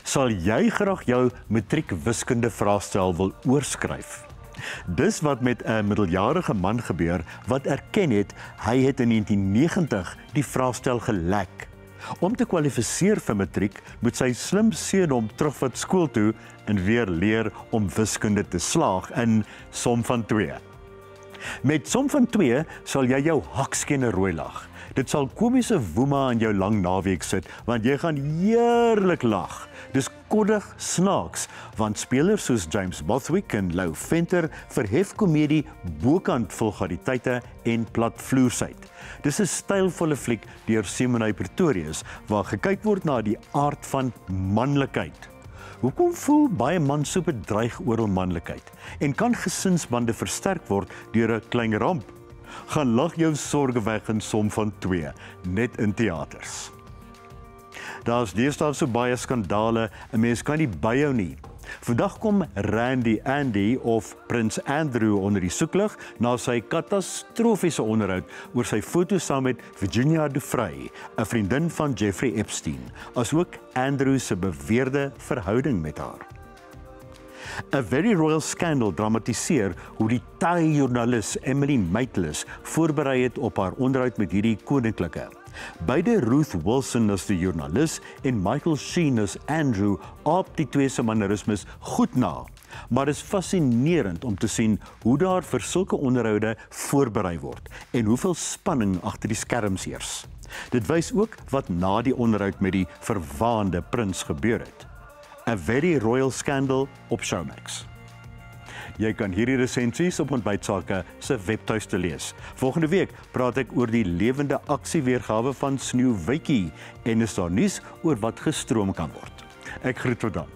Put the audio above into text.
Sal jy graag jou matriek wiskunde vraestel wil oorskryf? Dis wat met 'n middeljarige man gebeur wat erken het hy het in 1990 die vraestel gelek. Om te kwalifiseer vir matriek moet sy slim seun terugvat skool toe en weer leer om wiskunde te slaag in som van 2. Met som van 2 sal jy jou hakskene rooi lag. Dit sal komiese woema in jou lang naweek sit, want jy gaan heerlik lag. Dis koddig snaaks, want spelers soos James Bothwick en Lou Venter verhef komedie bokant vulgariteite en platvloersheid. Dis 'n stylvolle fliek deur Simonay Pretorius, waar gekyk word na die aard van manlikheid. Hoekom voel baie mans so bedreig oor hul manlikheid? En kan gesinsbande versterk word deur 'n klein ramp? Gaan lag jou sorge weg in som van 2, net in teaters. Daar's deesdae so baie skandale, 'n mens kan nie byhou nie. Vandag kom Randy Andy of Prins Andrew onder die soeklig na sy katastrofiese onderhoud oor sy foto saam met Virginia Giuffre, 'n vriendin van Jeffrey Epstein, asook Andrew se beweerde verhouding met haar. A Very Royal Scandal dramatiseer hoe die taai joernalis Emily Maitlis voorberei het op haar onderhoud met hierdie koninklike. Beide Ruth Wilson as die joernalis en Michael Sheen as Andrew aap die twee se mannerismes goed na, maar is fascinerend om te sien hoe daar vir sulke onderhoude voorberei word en hoeveel spanning agter die skerms heers. Dit wys ook wat na die onderhoud met die verwaande prins gebeur het. A Very Royal Scandal op Showmax. Jy kan hierdie resensies op Ontbytsake se webtuiste lees. Volgende week praat ek oor die lewende aksieweergawe van Sneeuwwitjie en is daar nuus oor wat gestroom kan word. Ek groet tot dan.